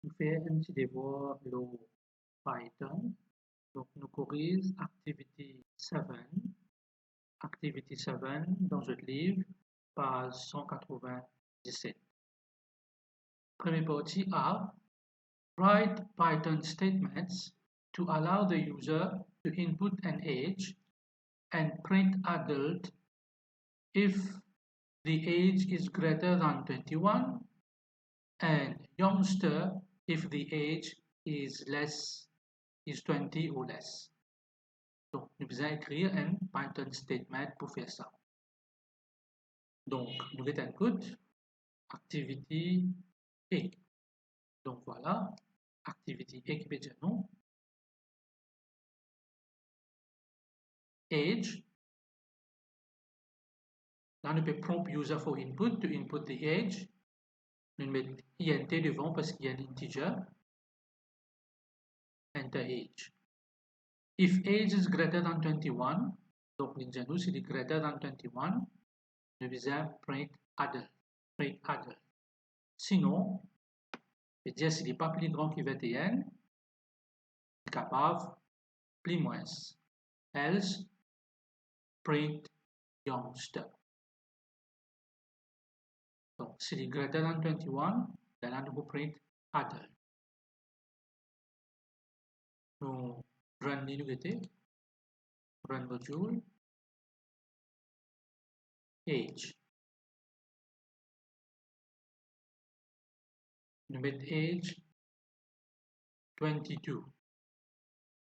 nous faisons un petit devoir le Python. Donc, nous corrige Activity 7. Activity 7 dans votre livre, page 197. Première partie A. Write Python statements to allow the user to input an age and print adult if the age is greater than 21 and youngster if the age is 20 or less. Donc, nous allons écrire un Python statement pour faire ça. Donc, nous allons input activity A. Donc, voilà, activity A qui peut dire non. Age. Là, nous pouvons prompt user for input to input the age. Nous mettons int devant parce qu'il y a un integer. Enter age. If age is greater than 21, donc nous disons si c'est greater than 21, nous disons print adult. Print adult. Sinon, je veux dire s'il n'est pas plus grand que 21, c'est capable plus moins. Else, print youngster. Donc, s'il est greater than 21, là, nous print adult. Nous run l'inuité, run module, age. Nous mettons age 22,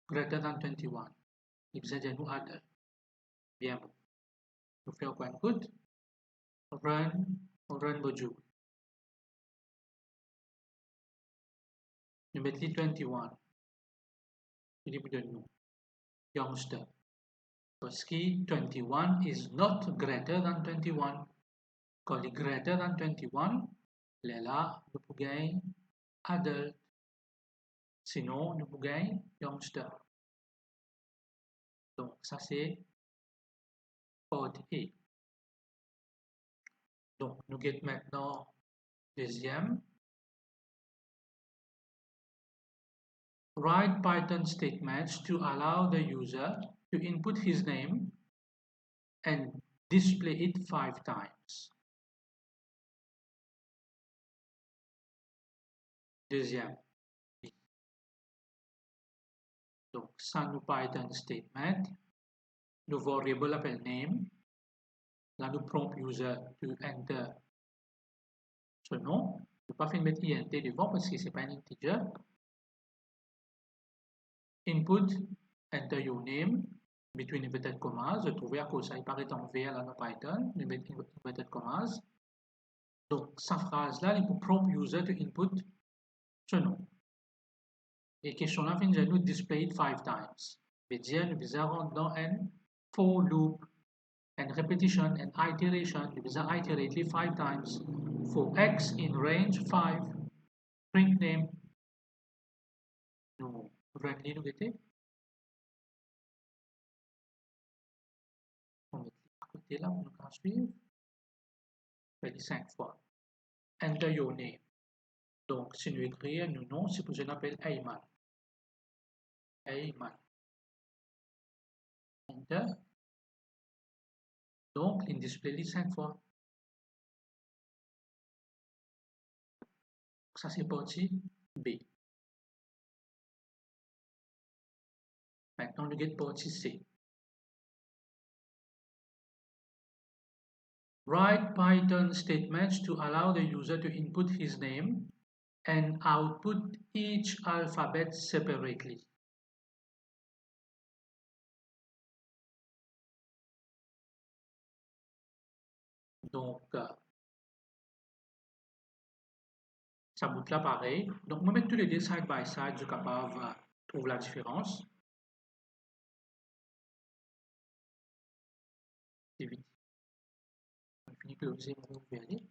greater than 21. Il bisa jadi adult. Bien bon. Nous faisons quoi input? Run module. Nous mettons 21. Il dit de nous. Youngster. Parce que 21 is not greater than 21. Quand il est greater than 21, là, nous pouvons gagner adult. Sinon, nous pouvons gagner youngster. Donc, ça c'est port A. Donc, nous get maintenant deuxième. Write Python statements to allow the user to input his name and display it 5 times. Deuxième. Donc, ça nous Python statement. Nous variable appelle name. Là, nous prompt user to enter ce nom. Je ne vais pas faire mettre int devant parce que ce n'est pas un integer. Input, enter your name, between inverted commas. Je trouvais à cause ça apparaît en vert là dans Python. Nous mettons inverted commas. Donc, sa phrase là, il peut prompt user to input ce nom. Et question là, finit nous display it 5 times. veut dire, nous allons dans un for loop, and repetition and iteration, nous allons iterate 5 times. For x in range 5, print name, nous run l'inuité. On met à côté là pour nous suivre. On fait 5 fois. Enter your name. Donc, si nous écrivons nos noms, c'est pour que je l'appelle Ayman. Ayman. Enter. Donc, il display 5 fois. Ça, c'est partie B. Maintenant, nous get partie C. Write Python statements to allow the user to input his name and output each alphabet separately. Donc, ça bout là pareil. Donc, on va mettre tous les deux side by side, je suis capable de trouver la différence. C'est vite. On finit que vous allez.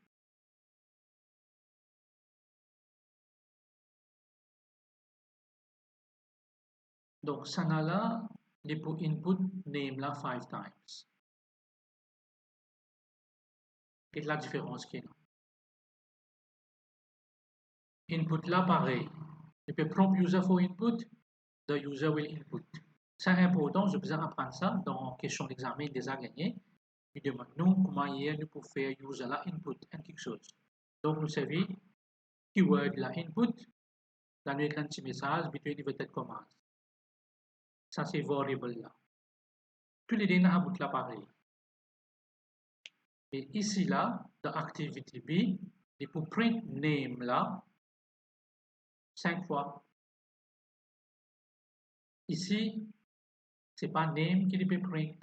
Donc, ça n'a là, les pour input name là 5 times. Quelle est la différence qui est là? Input là, pareil. Je peux prompt user for input, the user will input. C'est important, je vous apprendre ça dans question d'examen déjà gagné. Il demande nous comment nous pouvons faire user là input en quelque chose. Donc nous savons keyword là input, là nous avons un petit message between inverted commas. Ça c'est variable là. Tous les données à bout là pareil. Et ici là, dans activity B, il faut print name là 5 fois. Ici, c'est pas name qui peut print.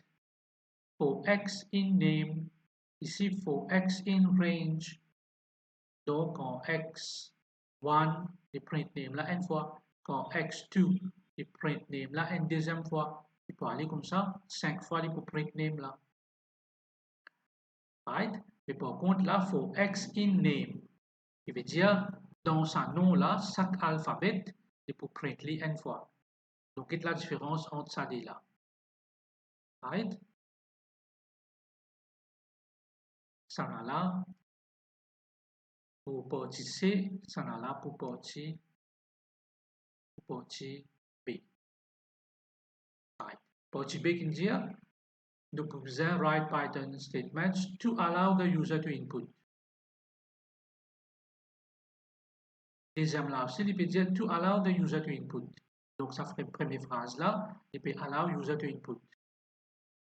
For X in name, ici for X in range. Donc quand X1, il print name là une fois. Quand X2, il print name là une deuxième fois. Il peut aller comme ça, 5 fois il peut print name là. Right? Mais par contre là, for X in name, il veut dire dans sa nom là, chaque alphabet, il peut print une fois. Donc, quelle est la différence entre ça et là? Right? Ça là pour partie C, ça là pour partie B. Right. Partie B qui dit nous pouvons write Python statements to allow the user to input. Deuxième là aussi, il peut dire to allow the user to input. Donc, ça ferait première phrase là, il peut allow user to input.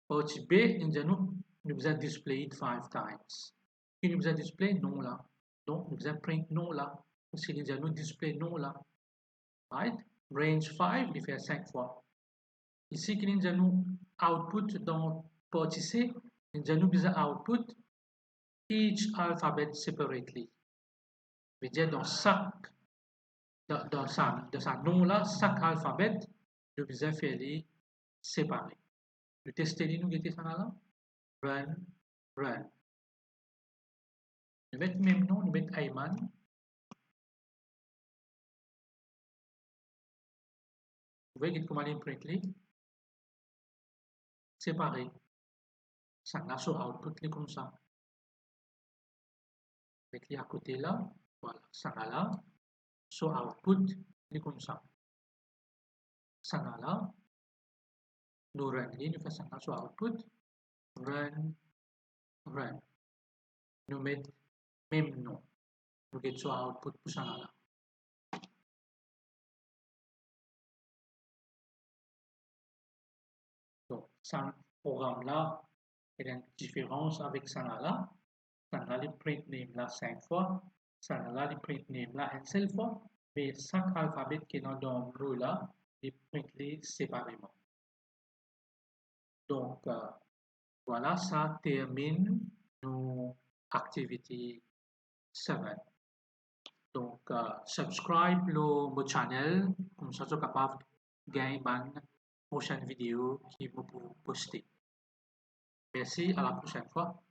Partie B, il dit nous avons display it 5 times. Et nous avons display non là. Donc, nous avons print non là. Parce qu'il dit nous display non là. Right? Range 5, il fait 5 fois. Ici, il dit nous output dans partie C, il dit nous besoin output each alphabet separately. Il veut dire dans sa nom là, chaque alphabet, nous besoin faire les séparer. Nous testons nous guetter ça là. Run, run. Nous mettons même nom, nous mettons Ayman. Vous voyez comment il print les séparés. Ça là sur output les comme ça. Avec les à côté là, voilà, ça là, sur output les comme ça. Ça là, nous run les, nous faisons ça sur output, run, run. Nous mettons même nom. Nous mettons sur output pour ça là. Donc, ce programme-là, il y a une différence avec ça là. Ça là, le print name là 5 fois. Ça là, le print name là une seule fois. Mais chaque alphabet qui est dans le là, il print les séparément. Donc, voilà, ça termine nos activités 7. Donc, subscribe le channel, comme ça, vous êtes capable de gagner une prochaine vidéo qui vous poster. Merci, à la prochaine fois.